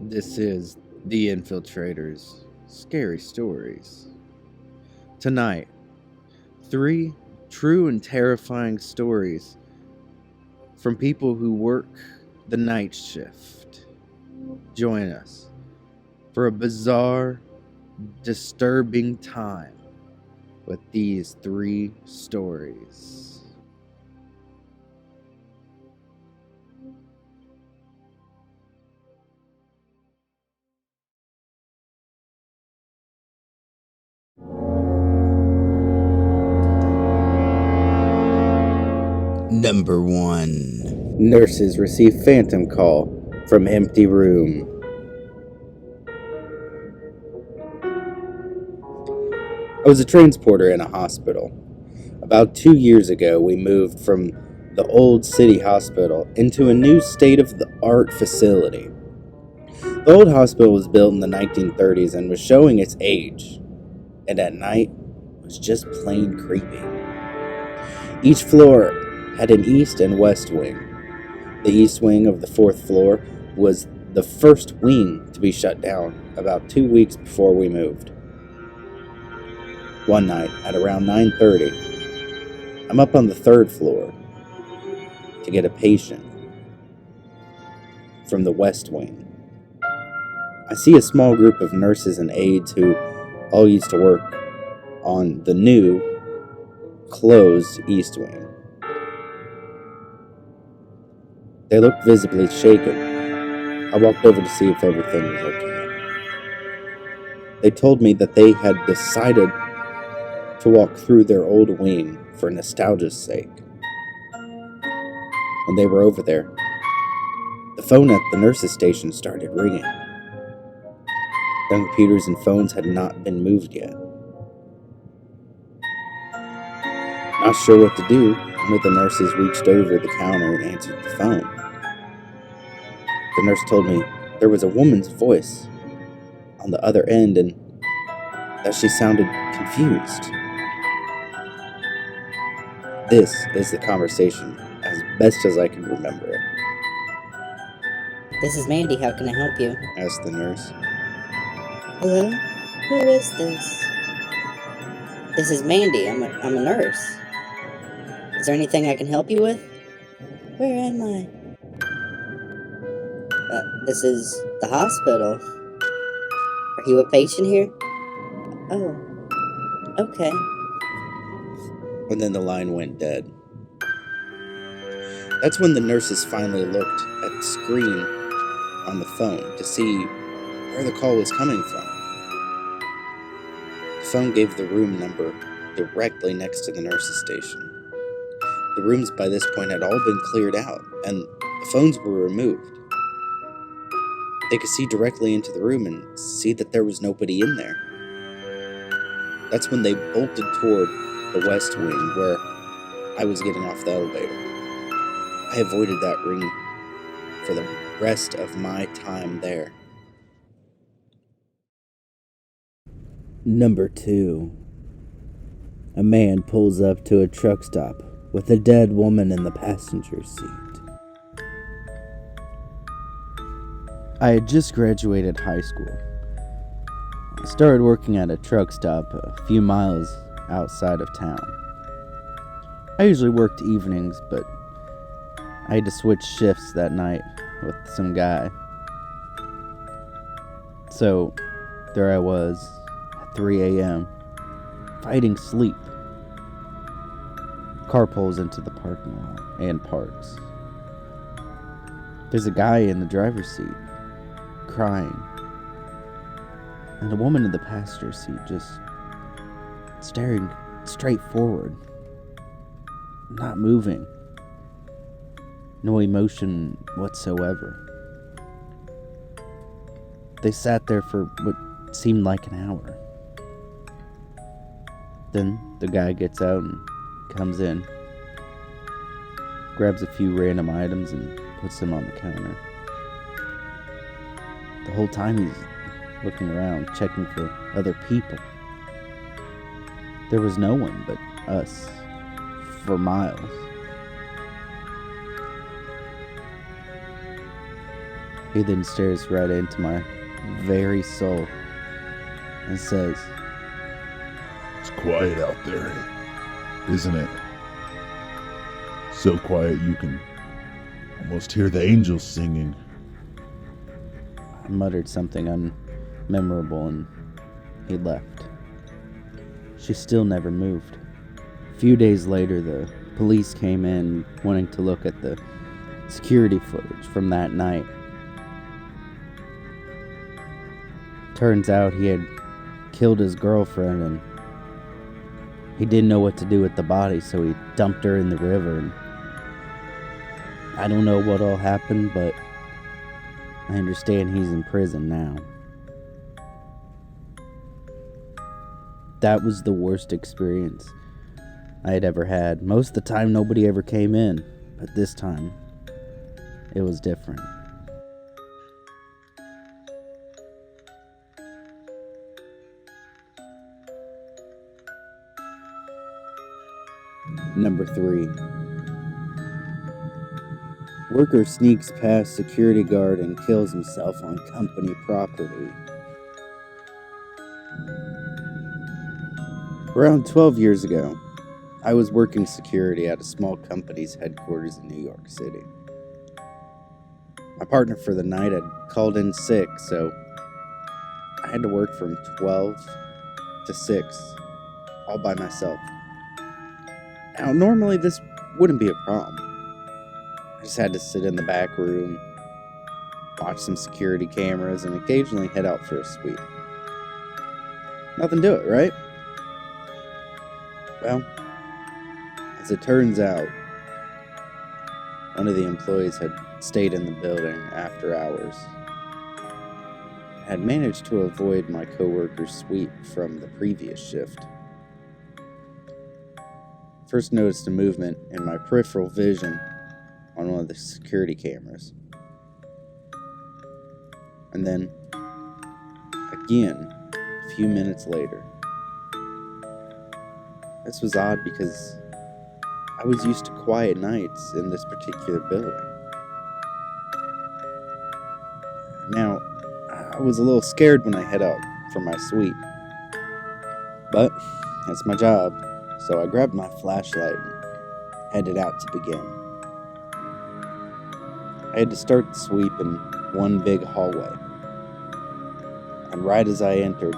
This is the Infiltrators Scary Stories. Tonight, 3 true and terrifying stories from people who work the night shift. Join us for a bizarre, disturbing time with these 3 stories. Number 1. Nurses receive phantom call from empty room. I was a transporter in a hospital. About 2 years ago, we moved from the old city hospital into a new state-of-the-art facility. The old hospital was built in the 1930s and was showing its age, and at night was just plain creepy. Each floor had an east and west wing. The east wing of the 4th floor was the first wing to be shut down about 2 weeks before we moved. One night at around 9:30, I'm up on the 3rd floor to get a patient from the west wing. I see a small group of nurses and aides who all used to work on the new, closed east wing. They looked visibly shaken. I walked over to see if everything was okay. They told me that they had decided to walk through their old wing for nostalgia's sake. When they were over there, the phone at the nurse's station started ringing. The computers and phones had not been moved yet. Not sure what to do, one of the nurses reached over the counter and answered the phone. The nurse told me there was a woman's voice on the other end and that she sounded confused. This is the conversation as best as I can remember it. This is Mandy. How can I help you? Asked the nurse. Hello? Who is this? This is Mandy. I'm a nurse. Is there anything I can help you with? Where am I? This is the hospital. Are you a patient here? Oh, okay. And then the line went dead. That's when the nurses finally looked at the screen on the phone to see where the call was coming from. The phone gave the room number directly next to the nurse's station. The rooms by this point had all been cleared out, and the phones were removed. They could see directly into the room and see that there was nobody in there. That's when they bolted toward the west wing where I was getting off the elevator. I avoided that ring for the rest of my time there. Number 2. A man pulls up to a truck stop with a dead woman in the passenger seat. I had just graduated high school. I started working at a truck stop a few miles outside of town. I usually worked evenings, but I had to switch shifts that night with some guy. So there I was at 3 a.m. fighting sleep. Car pulls into the parking lot and parks. There's a guy in the driver's seat crying, and a woman in the passenger seat just staring straight forward, not moving, no emotion whatsoever. They sat there for what seemed like an hour. Then the guy gets out and comes in, grabs a few random items and puts them on the counter. The whole time he's looking around, checking for other people. There was no one but us for miles. He then stares right into my very soul and says, It's quiet out there, isn't it? So quiet you can almost hear the angels singing. I muttered something unmemorable and he left. She still never moved. A few days later, the police came in wanting to look at the security footage from that night. Turns out he had killed his girlfriend and he didn't know what to do with the body, so he dumped her in the river. And I don't know what all happened, but I understand he's in prison now. That was the worst experience I had ever had. Most of the time, nobody ever came in, but this time, it was different. Number 3. Worker sneaks past security guard and kills himself on company property. Around 12 years ago, I was working security at a small company's headquarters in New York City. My partner for the night had called in sick, so I had to work from 12 to 6, all by myself. Now, normally this wouldn't be a problem. I just had to sit in the back room, watch some security cameras, and occasionally head out for a sweep. Nothing to it, right? Well, as it turns out, one of the employees had stayed in the building after hours. I had managed to avoid my coworker's sweep from the previous shift. First noticed a movement in my peripheral vision on one of the security cameras. And then, again, a few minutes later. This was odd because I was used to quiet nights in this particular building. Now, I was a little scared when I head out for my sweep. But that's my job, so I grabbed my flashlight and headed out to begin. I had to start the sweep in one big hallway. And right as I entered,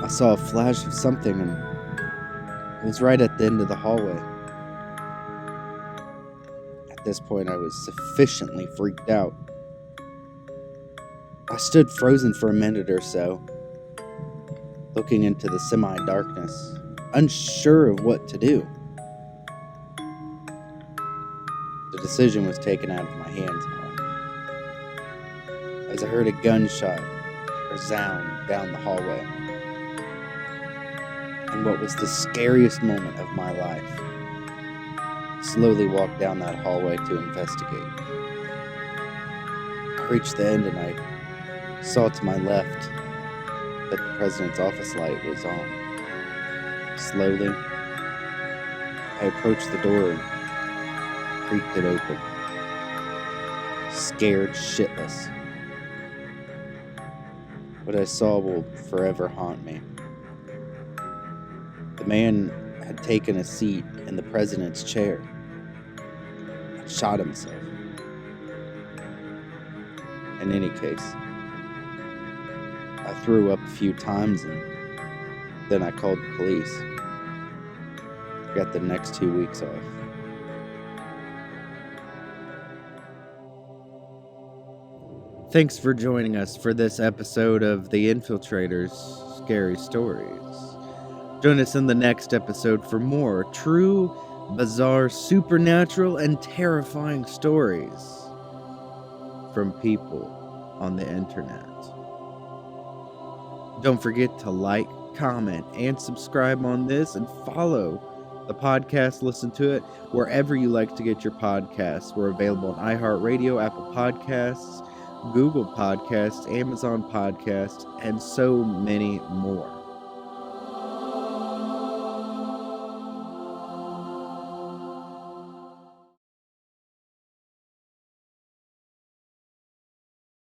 I saw a flash of something, and it was right at the end of the hallway. At this point, I was sufficiently freaked out. I stood frozen for a minute or so, looking into the semi-darkness, unsure of what to do. The decision was taken out of my hands, however, as I heard a gunshot resound down the hallway. And what was the scariest moment of my life, slowly walked down that hallway to investigate. I reached the end and I saw to my left that the president's office light was on. Slowly, I approached the door and creaked it open, scared shitless. What I saw will forever haunt me. The man had taken a seat in the president's chair and shot himself. In any case, I threw up a few times and then I called the police. I got the next 2 weeks off. Thanks for joining us for this episode of The Infiltrators Scary Stories. Join us in the next episode for more true, bizarre, supernatural, and terrifying stories from people on the internet. Don't forget to like, comment, and subscribe on this, and follow the podcast. Listen to it wherever you like to get your podcasts. We're available on iHeartRadio, Apple Podcasts, Google Podcasts, Amazon Podcasts, and so many more.